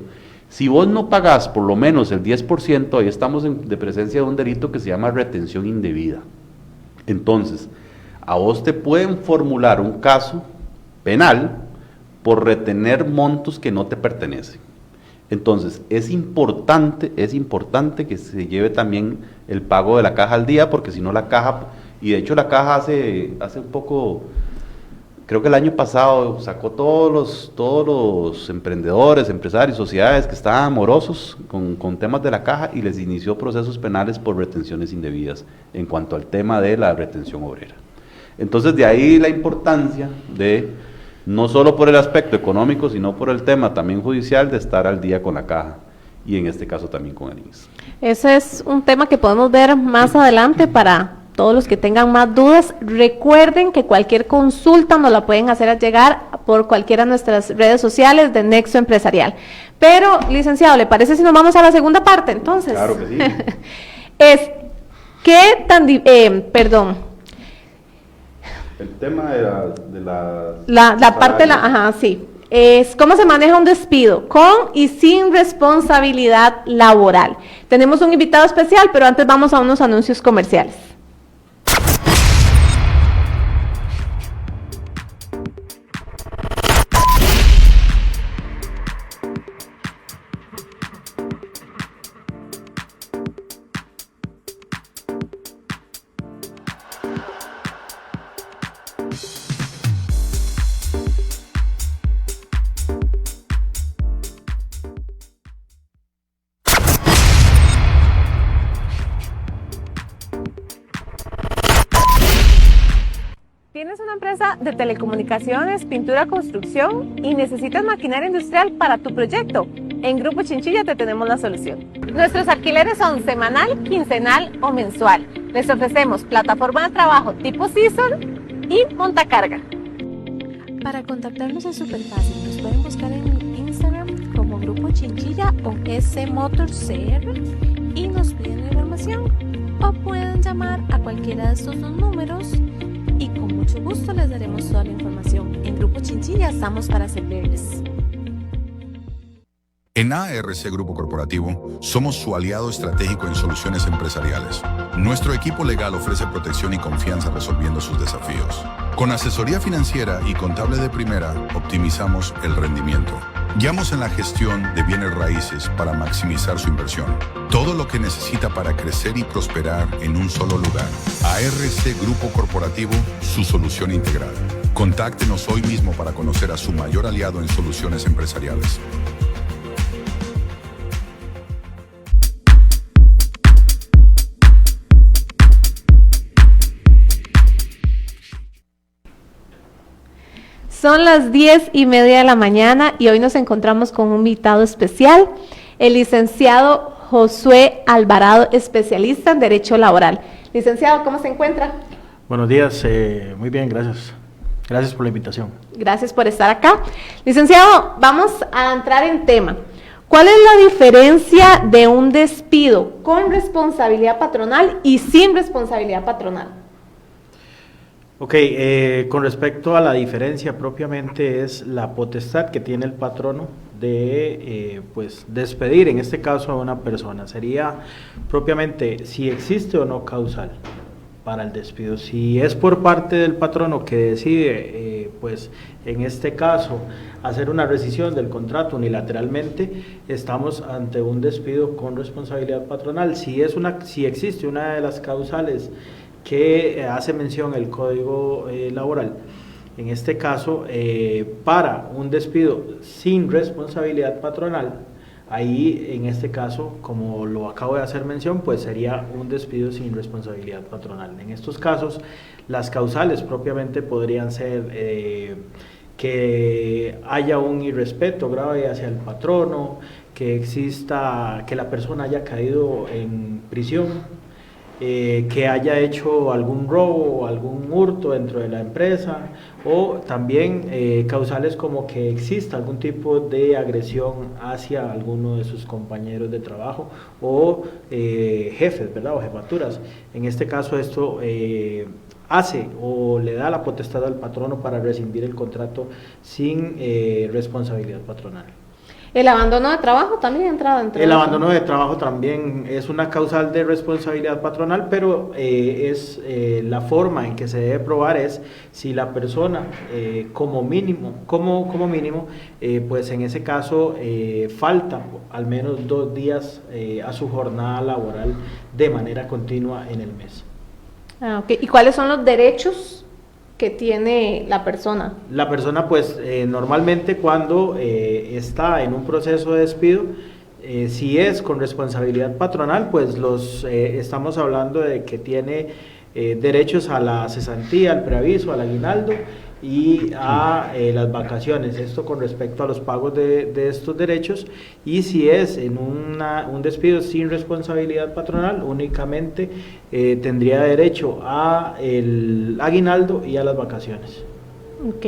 Speaker 4: si vos no pagás por lo menos el 10%, ahí estamos de presencia de un delito que se llama retención indebida. Entonces, a vos te pueden formular un caso penal por retener montos que no te pertenecen. Entonces, es importante que se lleve también el pago de la caja al día, porque si no la caja... Y de hecho la caja hace un poco, creo que el año pasado sacó todos los emprendedores, empresarios, sociedades que estaban morosos con temas de la caja y les inició procesos penales por retenciones indebidas en cuanto al tema de la retención obrera. Entonces de ahí la importancia de, no solo por el aspecto económico, sino por el tema también judicial de estar al día con la caja y en este caso también con el INSS.
Speaker 3: Ese es un tema que podemos ver más adelante para todos los que tengan más dudas, recuerden que cualquier consulta nos la pueden hacer llegar por cualquiera de nuestras redes sociales de Nexo Empresarial. Pero, licenciado, ¿le parece si nos vamos a la segunda parte entonces?
Speaker 4: Claro que sí.
Speaker 3: ¿Qué tan, perdón?
Speaker 4: El tema era de
Speaker 3: La parte, sí. Es cómo se maneja un despido con y sin responsabilidad laboral. Tenemos un invitado especial, pero antes vamos a unos anuncios comerciales. ¿Tienes una empresa de telecomunicaciones, pintura, construcción y necesitas maquinaria industrial para tu proyecto? En Grupo Chinchilla te tenemos la solución. Nuestros alquileres son semanal, quincenal o mensual. Les ofrecemos plataforma de trabajo tipo season y montacarga.
Speaker 6: Para contactarnos es súper fácil. Nos pueden buscar en Instagram como Grupo Chinchilla o S Motors CR y nos piden información. O pueden llamar a cualquiera de estos dos números y con mucho gusto les daremos toda la información. En Grupo Chinchilla estamos para servirles.
Speaker 2: En ARC Grupo Corporativo somos su aliado estratégico en soluciones empresariales. Nuestro equipo legal ofrece protección y confianza resolviendo sus desafíos. Con asesoría financiera y contable de primera, optimizamos el rendimiento. Guiamos en la gestión de bienes raíces para maximizar su inversión. Todo lo que necesita para crecer y prosperar en un solo lugar. ARC Grupo Corporativo, su solución integral. Contáctenos hoy mismo para conocer a su mayor aliado en soluciones empresariales.
Speaker 3: Son las 10:30 de la mañana y hoy nos encontramos con un invitado especial, el licenciado Josué Alvarado, especialista en Derecho Laboral. Licenciado, ¿cómo se encuentra?
Speaker 7: Buenos días, muy bien, gracias. Gracias por la invitación.
Speaker 3: Gracias por estar acá. Licenciado, vamos a entrar en tema. ¿Cuál es la diferencia de un despido con responsabilidad patronal y sin responsabilidad patronal?
Speaker 7: Ok, con respecto a la diferencia propiamente es la potestad que tiene el patrono de pues despedir, en este caso a una persona. Sería propiamente si existe o no causal para el despido. Si es por parte del patrono que decide, pues en este caso, hacer una rescisión del contrato unilateralmente, estamos ante un despido con responsabilidad patronal. Si existe una de las causales que hace mención el Código Laboral, en este caso, para un despido sin responsabilidad patronal, ahí en este caso, como lo acabo de hacer mención, pues sería un despido sin responsabilidad patronal. En estos casos, las causales propiamente podrían ser que haya un irrespeto grave hacia el patrono, que la persona haya caído en prisión, que haya hecho algún robo o algún hurto dentro de la empresa, o también causales como que exista algún tipo de agresión hacia alguno de sus compañeros de trabajo o jefes, ¿verdad? O jefaturas. En este caso esto hace o le da la potestad al patrono para rescindir el contrato sin responsabilidad patronal.
Speaker 3: ¿El abandono de trabajo también entra dentro?
Speaker 7: El abandono de trabajo también es una causal de responsabilidad patronal, pero la forma en que se debe probar es si la persona como mínimo, pues en ese caso falta al menos 2 días a su jornada laboral de manera continua en el mes.
Speaker 3: Okay. ¿Y cuáles son los derechos que tiene la persona?
Speaker 7: La persona pues normalmente cuando está en un proceso de despido, si es con responsabilidad patronal, pues estamos hablando de que tiene derechos a la cesantía, al preaviso, al aguinaldo y a las vacaciones, esto con respecto a los pagos de estos derechos, y si es en un despido sin responsabilidad patronal, únicamente tendría derecho a el aguinaldo y a las vacaciones.
Speaker 3: Ok.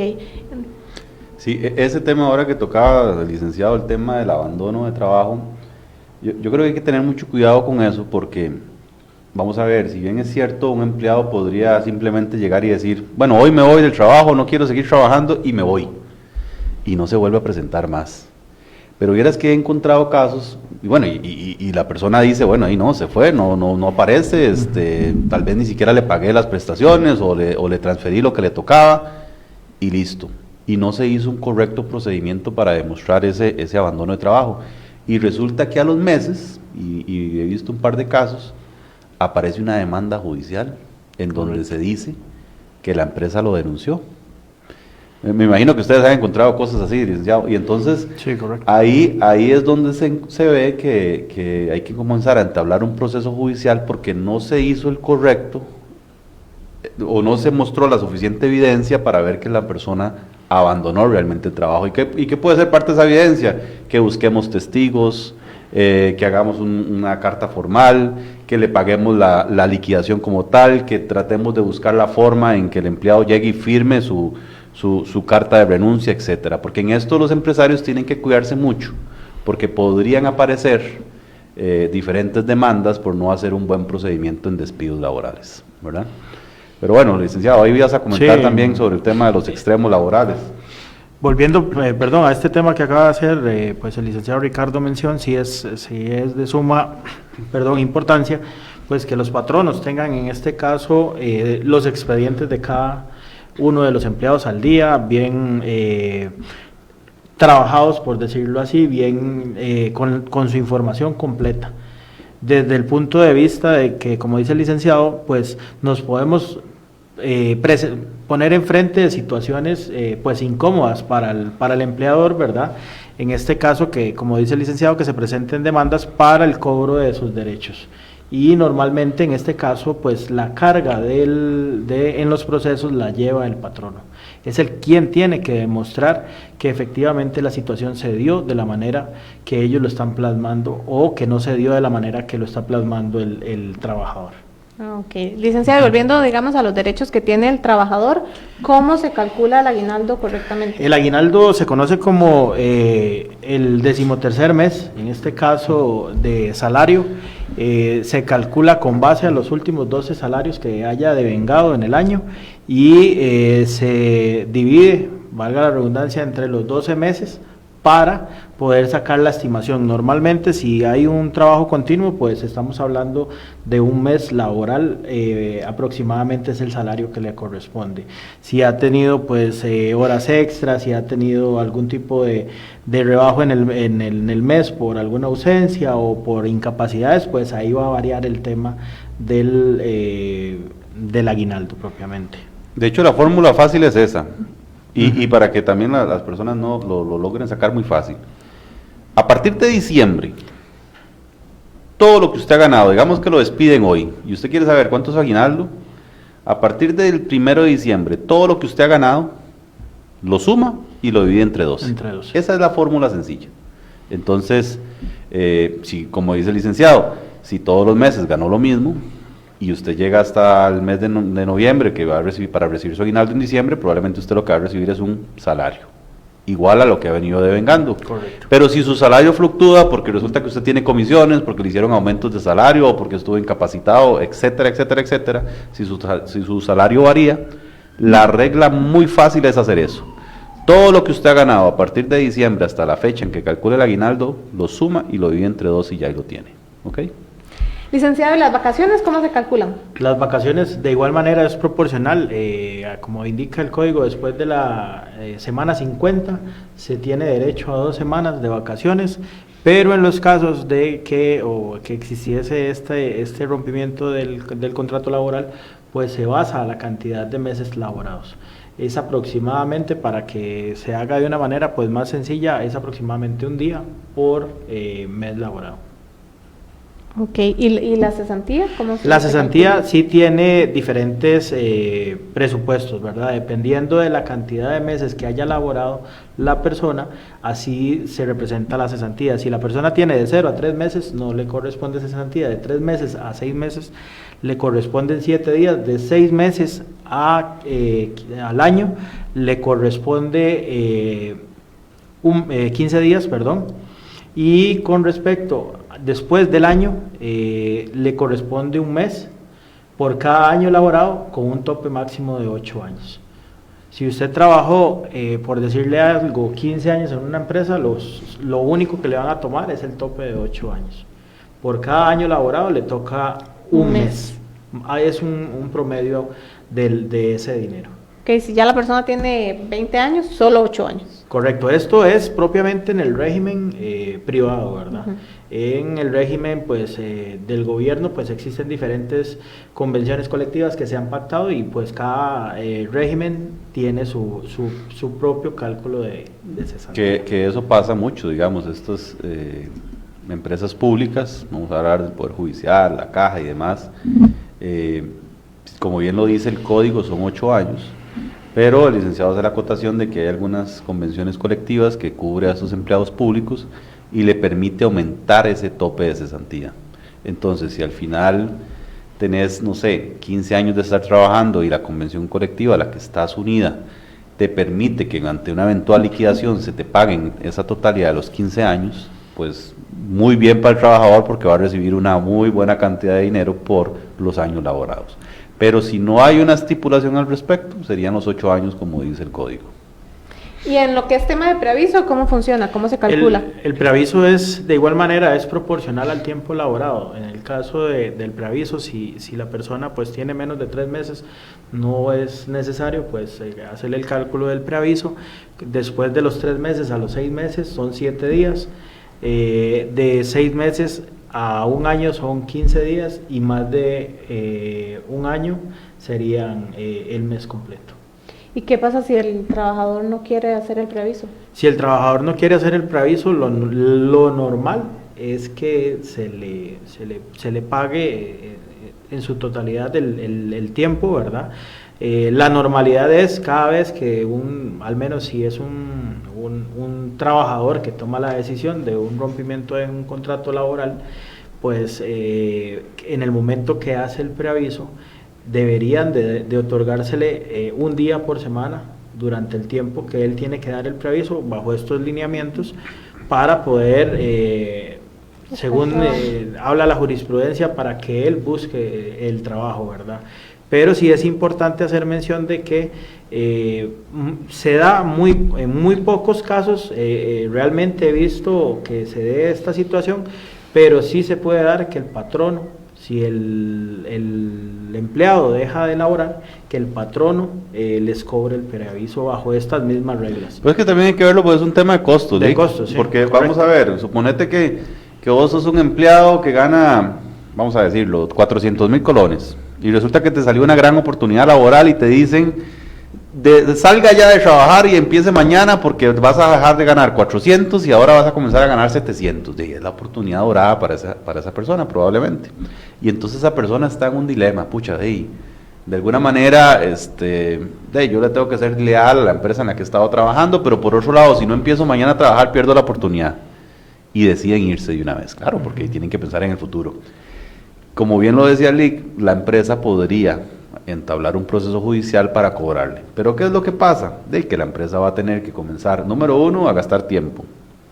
Speaker 4: Sí, ese tema ahora que tocaba el licenciado, el tema del abandono de trabajo, yo creo que hay que tener mucho cuidado con eso, porque vamos a ver, si bien es cierto, un empleado podría simplemente llegar y decir, bueno, hoy me voy del trabajo, no quiero seguir trabajando y me voy, y no se vuelve a presentar más. Pero vieras que he encontrado casos, y bueno, y la persona dice, bueno, ahí no, se fue, no aparece, tal vez ni siquiera le pagué las prestaciones o le transferí lo que le tocaba y listo. Y no se hizo un correcto procedimiento para demostrar ese abandono de trabajo. Y resulta que a los meses, y he visto un par de casos, aparece una demanda judicial en donde se dice que la empresa lo denunció. Me imagino que ustedes han encontrado cosas así, licenciado, y entonces
Speaker 7: sí, correcto.
Speaker 4: Ahí es donde se ve que hay que comenzar a entablar un proceso judicial porque no se hizo el correcto o no se mostró la suficiente evidencia para ver que la persona abandonó realmente el trabajo. ¿Y qué puede ser parte de esa evidencia? Que busquemos testigos, que hagamos una carta formal, que le paguemos la liquidación como tal, que tratemos de buscar la forma en que el empleado llegue y firme su carta de renuncia, etcétera. Porque en esto los empresarios tienen que cuidarse mucho, porque podrían aparecer diferentes demandas por no hacer un buen procedimiento en despidos laborales, ¿verdad? Pero bueno, licenciado, hoy vas a comentar también sobre el tema de los extremos laborales.
Speaker 7: Volviendo, a este tema que acaba de hacer, pues el licenciado Ricardo mención, si es de suma, importancia, pues que los patronos tengan en este caso los expedientes de cada uno de los empleados al día, bien trabajados, por decirlo así, bien con su información completa. Desde el punto de vista de que, como dice el licenciado, pues nos podemos poner enfrente de situaciones pues incómodas para el empleador, ¿verdad? En este caso, que como dice el licenciado, que se presenten demandas para el cobro de sus derechos. Y normalmente en este caso, pues la carga en los procesos la lleva el patrono. Es el quien tiene que demostrar que efectivamente la situación se dio de la manera que ellos lo están plasmando o que no se dio de la manera que lo está plasmando el trabajador.
Speaker 3: Ok, licenciado, volviendo, digamos, a los derechos que tiene el trabajador, ¿cómo se calcula el aguinaldo correctamente?
Speaker 7: El aguinaldo se conoce como el 13º mes, en este caso de salario, se calcula con base a los últimos 12 salarios que haya devengado en el año y se divide, valga la redundancia, entre los 12 meses para poder sacar la estimación. Normalmente, si hay un trabajo continuo, pues estamos hablando de un mes laboral, aproximadamente es el salario que le corresponde. Si ha tenido pues horas extras, si ha tenido algún tipo de rebajo en el mes por alguna ausencia o por incapacidades, pues ahí va a variar el tema del aguinaldo propiamente.
Speaker 4: De hecho, la fórmula fácil es esa. Y para que también las personas no lo logren sacar muy fácil. A partir de diciembre, todo lo que usted ha ganado, digamos que lo despiden hoy, y usted quiere saber cuánto es su aguinaldo, a partir del 1 de diciembre, todo lo que usted ha ganado, lo suma y lo divide entre 12. Esa es la fórmula sencilla. Entonces, si, como dice el licenciado, si todos los meses ganó lo mismo, y usted llega hasta el mes de noviembre que va a recibir para recibir su aguinaldo en diciembre, probablemente usted lo que va a recibir es un salario igual a lo que ha venido devengando.
Speaker 7: Correcto.
Speaker 4: Pero si su salario fluctúa porque resulta que usted tiene comisiones, porque le hicieron aumentos de salario o porque estuvo incapacitado, etcétera, etcétera, etcétera, si su salario varía, la regla muy fácil es hacer eso. Todo lo que usted ha ganado a partir de diciembre hasta la fecha en que calcule el aguinaldo, lo suma y lo divide entre 2 y ya lo tiene. ¿Ok?
Speaker 3: Licenciado, ¿y las vacaciones cómo se calculan?
Speaker 7: Las vacaciones de igual manera es proporcional, como indica el código, después de la semana 50 se tiene derecho a 2 semanas de vacaciones, pero en los casos de que existiese este rompimiento del contrato laboral, pues se basa a la cantidad de meses laborados. Es aproximadamente, para que se haga de una manera pues más sencilla, es aproximadamente un día por mes laborado.
Speaker 3: Ok, ¿y la cesantía? ¿Cómo
Speaker 7: La
Speaker 3: se
Speaker 7: cesantía
Speaker 3: calcula?
Speaker 7: sí tiene diferentes presupuestos, ¿verdad? Dependiendo de la cantidad de meses que haya laborado la persona, así se representa la cesantía. Si la persona tiene de 0 a 3 meses, no le corresponde cesantía. De 3 meses a 6 meses, le corresponden 7 días. De 6 meses al año, le corresponde 15 días, perdón. Y con respecto, después del año, le corresponde un mes por cada año laborado con un tope máximo de 8 años. Si usted trabajó, por decirle algo, 15 años en una empresa, lo único que le van a tomar es el tope de 8 años. Por cada año laborado le toca un mes. Es un promedio de ese dinero.
Speaker 3: Ok, si ya la persona tiene 20 años, solo 8 años.
Speaker 7: Correcto, esto es propiamente en el régimen privado, ¿verdad?
Speaker 3: Ujú.
Speaker 7: En el régimen pues del gobierno pues existen diferentes convenciones colectivas que se han pactado y pues cada régimen tiene su propio cálculo de cesantía.
Speaker 4: Que eso pasa mucho, digamos, estas empresas públicas, vamos a hablar del Poder Judicial, la Caja y demás, como bien lo dice el código, son 8 años, pero el licenciado hace la acotación de que hay algunas convenciones colectivas que cubre a sus empleados públicos y le permite aumentar ese tope de cesantía. Entonces, si al final tenés, no sé, 15 años de estar trabajando y la convención colectiva a la que estás unida te permite que ante una eventual liquidación se te paguen esa totalidad de los 15 años, pues muy bien para el trabajador porque va a recibir una muy buena cantidad de dinero por los años laborados. Pero si no hay una estipulación al respecto, serían los 8 años como dice el código.
Speaker 3: Y en lo que es tema de preaviso, ¿cómo funciona? ¿Cómo se calcula?
Speaker 7: El preaviso es, de igual manera, es proporcional al tiempo laborado. En el caso del preaviso, si la persona pues tiene menos de 3 meses, no es necesario pues hacerle el cálculo del preaviso. Después de los 3 meses a los 6 meses son 7 días. De 6 meses a un año son 15 días y más de un año serían el mes completo.
Speaker 3: ¿Y qué pasa si el trabajador no quiere hacer el preaviso?
Speaker 7: Si el trabajador no quiere hacer el preaviso, lo normal es que se le pague en su totalidad el tiempo, ¿verdad? La normalidad es cada vez que al menos si es un trabajador que toma la decisión de un rompimiento de un contrato laboral, pues en el momento que hace el preaviso, deberían de otorgársele un día por semana durante el tiempo que él tiene que dar el preaviso bajo estos lineamientos para poder, según habla la jurisprudencia, para que él busque el trabajo, ¿verdad? Pero sí es importante hacer mención de que se da en muy pocos casos, realmente he visto que se dé esta situación, pero sí se puede dar que el patrono, si el empleado deja de laborar, que el patrono les cobre el preaviso bajo estas mismas reglas.
Speaker 4: Pues es que también hay que verlo, pues es un tema de costos.
Speaker 7: De costos, sí.
Speaker 4: Porque
Speaker 7: Correcto.
Speaker 4: vamos a ver, suponete que vos sos un empleado que gana, vamos a decirlo, 400,000 colones, y resulta que te salió una gran oportunidad laboral y te dicen, salga ya de trabajar y empiece mañana porque vas a dejar de ganar 400 y ahora vas a comenzar a ganar 700. Y es la oportunidad dorada para esa persona probablemente. Y entonces esa persona está en un dilema, pucha, de alguna manera yo le tengo que ser leal a la empresa en la que he estado trabajando, pero por otro lado, si no empiezo mañana a trabajar, pierdo la oportunidad. Y deciden irse de una vez, claro, porque tienen que pensar en el futuro. Como bien lo decía Lick, la empresa podría entablar un proceso judicial para cobrarle. Pero ¿qué es lo que pasa? De que la empresa va a tener que comenzar, número 1, a gastar tiempo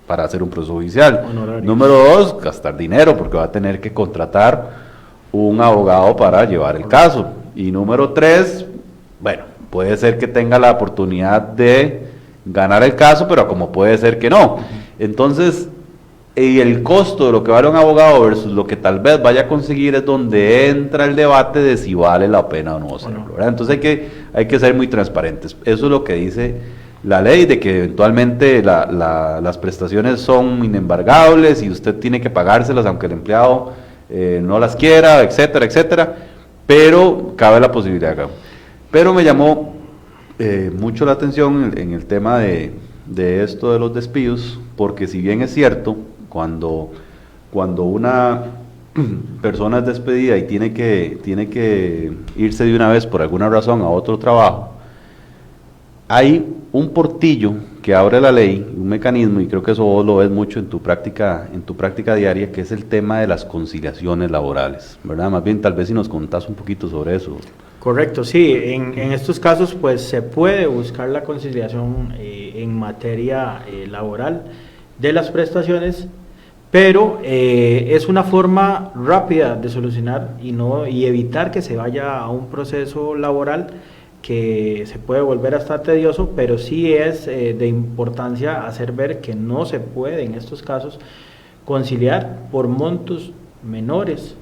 Speaker 4: para hacer un proceso judicial.
Speaker 7: Honorarios.
Speaker 4: Número 2, gastar dinero, porque va a tener que contratar un abogado para llevar el caso. Y número 3, bueno, puede ser que tenga la oportunidad de ganar el caso, pero como puede ser que no. Entonces, y el costo de lo que vale un abogado versus lo que tal vez vaya a conseguir es donde entra el debate de si vale la pena o no hacerlo, ¿verdad? Entonces hay que ser muy transparentes. Eso es lo que dice la ley, de que eventualmente las prestaciones son inembargables y usted tiene que pagárselas aunque el empleado no las quiera, etcétera, etcétera, pero cabe la posibilidad acá. Pero me llamó mucho la atención en el tema de esto de los despidos, porque si bien es cierto, cuando una persona es despedida y tiene que irse de una vez por alguna razón a otro trabajo, hay un portillo que abre la ley, un mecanismo, y creo que eso vos lo ves mucho en tu práctica diaria, que es el tema de las conciliaciones laborales, ¿verdad? Más bien, tal vez si nos contás un poquito sobre eso.
Speaker 7: Correcto, sí, en estos casos pues se puede buscar la conciliación en materia laboral de las prestaciones, pero es una forma rápida de solucionar y evitar que se vaya a un proceso laboral que se puede volver hasta tedioso, pero sí es de importancia hacer ver que no se puede en estos casos conciliar por montos menores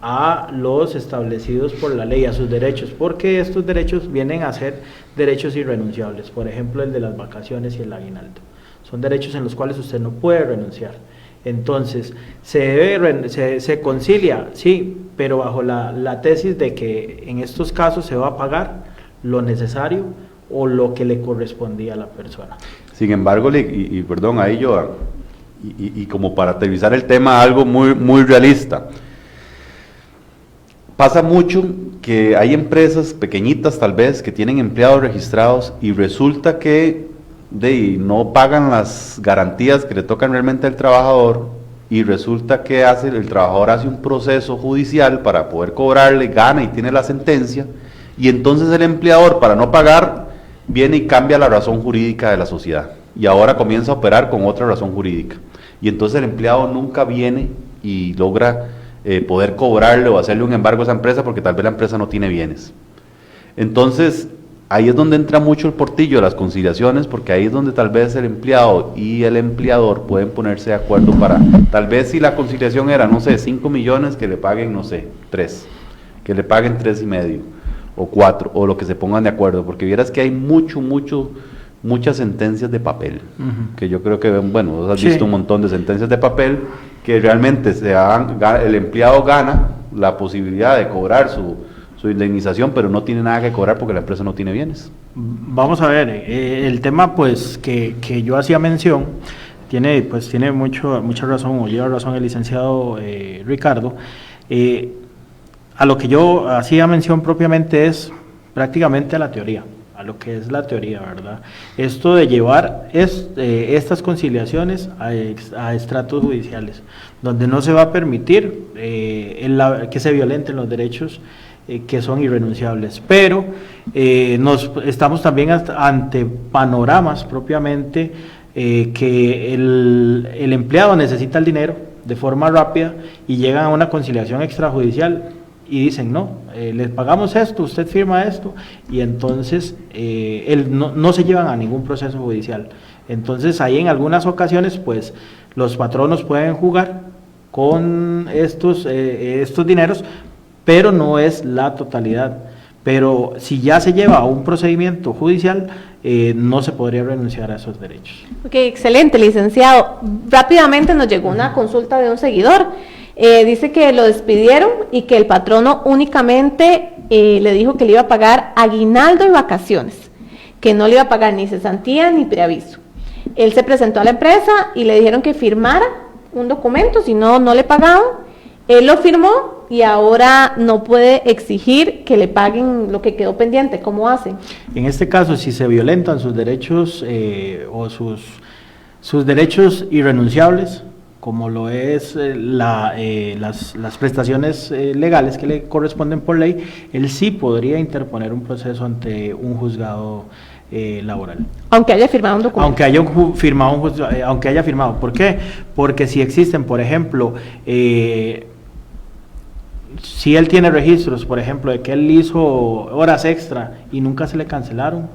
Speaker 7: a los establecidos por la ley, a sus derechos, porque estos derechos vienen a ser derechos irrenunciables, por ejemplo el de las vacaciones y el aguinaldo, son derechos en los cuales usted no puede renunciar. Entonces, se concilia, sí, pero bajo la tesis de que en estos casos se va a pagar lo necesario o lo que le correspondía a la persona.
Speaker 4: Sin embargo, perdón, ahí yo, y como para aterrizar el tema, algo muy realista. Pasa mucho que hay empresas pequeñitas tal vez que tienen empleados registrados y resulta que no pagan las garantías que le tocan realmente al trabajador, y resulta que el trabajador hace un proceso judicial para poder cobrarle, gana y tiene la sentencia, y entonces el empleador, para no pagar, viene y cambia la razón jurídica de la sociedad, y ahora comienza a operar con otra razón jurídica, y entonces el empleado nunca viene y logra poder cobrarle o hacerle un embargo a esa empresa porque tal vez la empresa no tiene bienes. Entonces, ahí es donde entra mucho el portillo de las conciliaciones, porque ahí es donde tal vez el empleado y el empleador pueden ponerse de acuerdo para, tal vez si la conciliación era, no sé, 5 millones, que le paguen, no sé, 3, que le paguen 3,5 o 4, o lo que se pongan de acuerdo, porque vieras que hay muchas sentencias de papel, que yo creo que, bueno, vos has visto un montón de sentencias de papel, que realmente el empleado gana la posibilidad de cobrar su indemnización, pero no tiene nada que cobrar porque la empresa no tiene bienes.
Speaker 7: Vamos a ver, el tema pues que yo hacía mención, tiene mucha razón, o lleva razón el licenciado Ricardo. A lo que yo hacía mención propiamente es prácticamente a la teoría, a lo que es la teoría, ¿verdad? Esto de llevar estas conciliaciones a estratos judiciales, donde no se va a permitir que se violenten los derechos que son irrenunciables, pero estamos también ante panoramas propiamente que el empleado necesita el dinero de forma rápida y llegan a una conciliación extrajudicial y dicen, no, les pagamos esto, usted firma esto, y entonces no se llevan a ningún proceso judicial. Entonces ahí en algunas ocasiones pues los patronos pueden jugar con estos dineros, pero no es la totalidad. Pero si ya se lleva a un procedimiento judicial, no se podría renunciar a esos derechos.
Speaker 3: Ok, excelente, licenciado. Rápidamente nos llegó una consulta de un seguidor. Dice que lo despidieron y que el patrono únicamente le dijo que le iba a pagar aguinaldo y vacaciones, que no le iba a pagar ni cesantía ni preaviso. Él se presentó a la empresa y le dijeron que firmara un documento, si no, no le pagaban. Él lo firmó y ahora no puede exigir que le paguen lo que quedó pendiente. ¿Cómo hace?
Speaker 7: En este caso, si se violentan sus derechos o sus derechos irrenunciables, como lo es las prestaciones legales que le corresponden por ley, él sí podría interponer un proceso ante un juzgado laboral.
Speaker 3: Aunque haya firmado un documento.
Speaker 7: Aunque haya firmado. ¿Por qué? Porque si existen, por ejemplo, si él tiene registros, por ejemplo, de que él hizo horas extra y nunca se le cancelaron,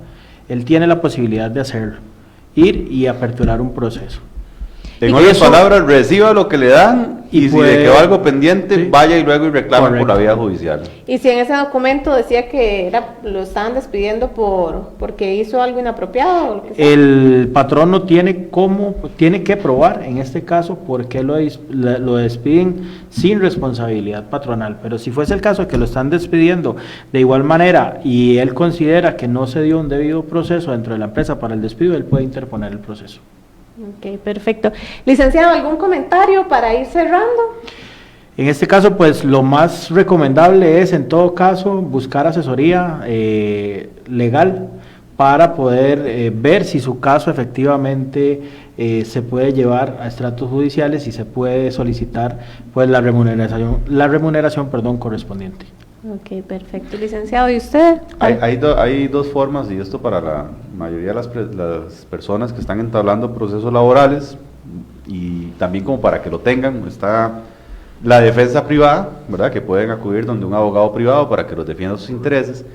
Speaker 7: él tiene la posibilidad de hacerlo, ir y aperturar un proceso.
Speaker 4: En otras palabras, reciba lo que le dan y si le quedó algo pendiente, sí, vaya y luego reclame por la vía judicial.
Speaker 3: Y si en ese documento decía que lo estaban despidiendo porque hizo algo inapropiado o lo que sea.
Speaker 7: El patrono tiene que probar, en este caso, por qué lo despiden sin responsabilidad patronal. Pero si fuese el caso de que lo están despidiendo de igual manera y él considera que no se dio un debido proceso dentro de la empresa para el despido, él puede interponer el proceso.
Speaker 3: Ok, perfecto. Licenciado, ¿algún comentario para ir cerrando?
Speaker 7: En este caso, pues lo más recomendable es, en todo caso, buscar asesoría legal para poder ver si su caso efectivamente se puede llevar a estratos judiciales y se puede solicitar pues la remuneración correspondiente.
Speaker 3: Ok, perfecto. Licenciado, ¿y usted?
Speaker 4: Hay dos formas, y esto para la mayoría de las personas que están entablando procesos laborales, y también como para que lo tengan, está la defensa privada, ¿verdad?, que pueden acudir donde un abogado privado para que los defienda sus intereses,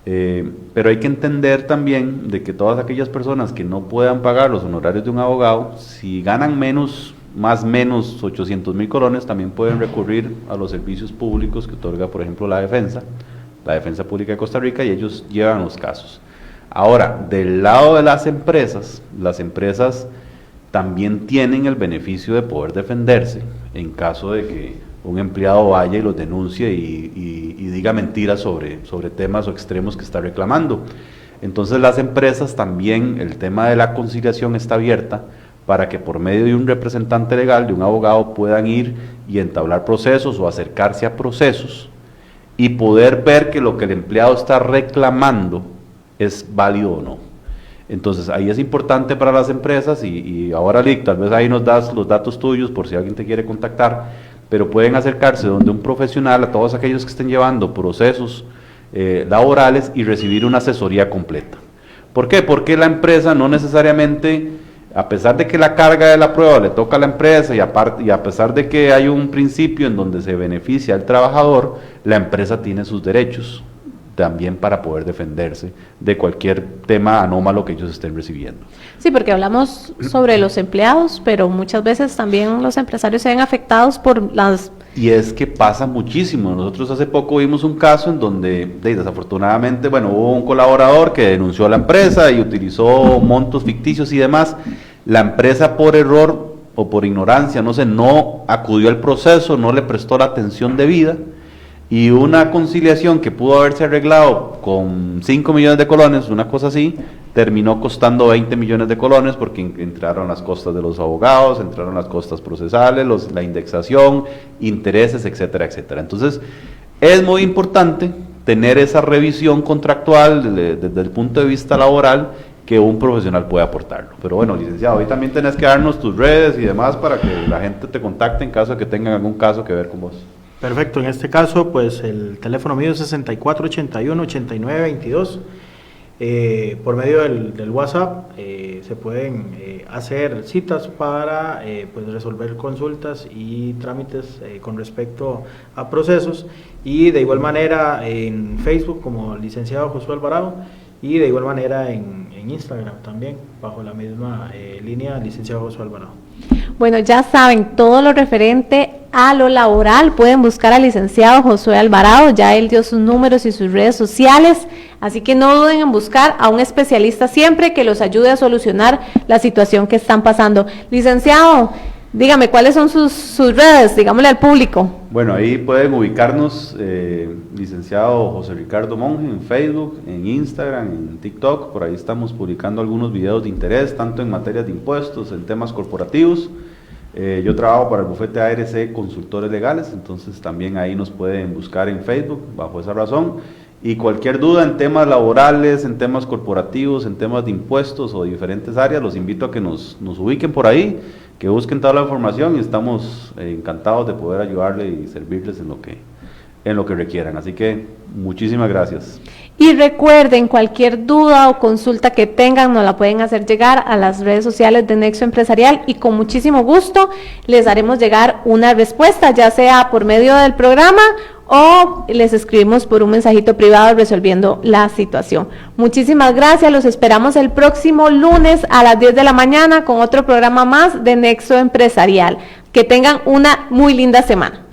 Speaker 4: pero hay que entender también de que todas aquellas personas que no puedan pagar los honorarios de un abogado, si ganan menos 800,000 colones, también pueden recurrir a los servicios públicos que otorga, por ejemplo, la Defensa Pública de Costa Rica, y ellos llevan los casos. Ahora, del lado de las empresas también tienen el beneficio de poder defenderse en caso de que un empleado vaya y los denuncie y diga mentiras sobre temas o extremos que está reclamando. Entonces las empresas también, el tema de la conciliación está abierta para que por medio de un representante legal, de un abogado, puedan ir y entablar procesos o acercarse a procesos y poder ver que lo que el empleado está reclamando es válido o no. Entonces ahí es importante para las empresas, y ahora Lic, tal vez ahí nos das los datos tuyos por si alguien te quiere contactar, pero pueden acercarse donde un profesional, a todos aquellos que estén llevando procesos laborales, y recibir una asesoría completa. ¿Por qué? Porque la empresa no necesariamente, a pesar de que la carga de la prueba le toca a la empresa, y a pesar de que hay un principio en donde se beneficia al trabajador, la empresa tiene sus derechos también para poder defenderse de cualquier tema anómalo que ellos estén recibiendo.
Speaker 3: Sí, porque hablamos sobre los empleados, pero muchas veces también los empresarios se ven afectados por las...
Speaker 4: Y es que pasa muchísimo. Nosotros hace poco vimos un caso en donde, desafortunadamente, hubo un colaborador que denunció a la empresa y utilizó montos ficticios y demás. La empresa, por error o por ignorancia, no acudió al proceso, no le prestó la atención debida, y una conciliación que pudo haberse arreglado con 5 millones de colones, una cosa así, terminó costando 20 millones de colones, porque entraron las costas de los abogados, entraron las costas procesales, la indexación, intereses, etcétera, etcétera. Entonces, es muy importante tener esa revisión contractual desde el punto de vista laboral, que un profesional puede aportarlo. Pero bueno, licenciado, hoy también tenés que darnos tus redes y demás para que la gente te contacte en caso de que tengan algún caso que ver con vos.
Speaker 7: Perfecto, en este caso, pues el teléfono mío es 6481-8922. Por medio del WhatsApp se pueden hacer citas para pues resolver consultas y trámites con respecto a procesos, y de igual manera en Facebook como licenciado Josué Alvarado, y de igual manera en Instagram también, bajo la misma línea, licenciado Josué Alvarado.
Speaker 3: Bueno, ya saben, todo lo referente a lo laboral, pueden buscar al licenciado Josué Alvarado, ya él dio sus números y sus redes sociales, así que no duden en buscar a un especialista siempre que los ayude a solucionar la situación que están pasando. Licenciado, dígame, ¿cuáles son sus redes? Digámosle al público.
Speaker 4: Bueno, ahí pueden ubicarnos, licenciado José Ricardo Monge, en Facebook, en Instagram, en TikTok. Por ahí estamos publicando algunos videos de interés, tanto en materias de impuestos, en temas corporativos. Yo trabajo para el bufete ARC Consultores Legales, entonces también ahí nos pueden buscar en Facebook, bajo esa razón. Y cualquier duda en temas laborales, en temas corporativos, en temas de impuestos o diferentes áreas, los invito a que nos ubiquen por ahí, que busquen toda la información, y estamos encantados de poder ayudarles y servirles en lo que requieran. Así que muchísimas gracias.
Speaker 3: Y recuerden, cualquier duda o consulta que tengan nos la pueden hacer llegar a las redes sociales de Nexo Empresarial, y con muchísimo gusto les haremos llegar una respuesta, ya sea por medio del programa o les escribimos por un mensajito privado resolviendo la situación. Muchísimas gracias, los esperamos el próximo lunes a las 10 de la mañana con otro programa más de Nexo Empresarial. Que tengan una muy linda semana.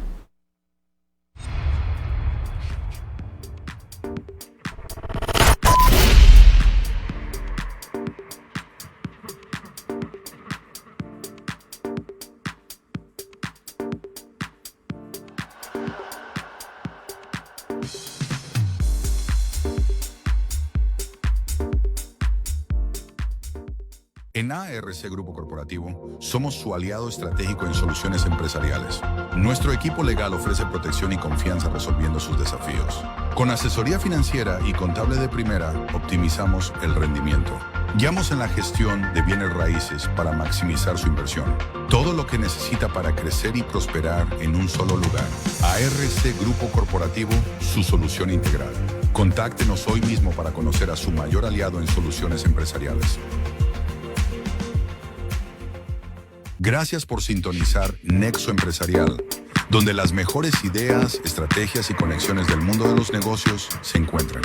Speaker 2: En ARC Grupo Corporativo, somos su aliado estratégico en soluciones empresariales. Nuestro equipo legal ofrece protección y confianza resolviendo sus desafíos. Con asesoría financiera y contable de primera, optimizamos el rendimiento. Guiamos en la gestión de bienes raíces para maximizar su inversión. Todo lo que necesita para crecer y prosperar en un solo lugar. ARC Grupo Corporativo, su solución integral. Contáctenos hoy mismo para conocer a su mayor aliado en soluciones empresariales. Gracias por sintonizar Nexo Empresarial, donde las mejores ideas, estrategias y conexiones del mundo de los negocios se encuentran.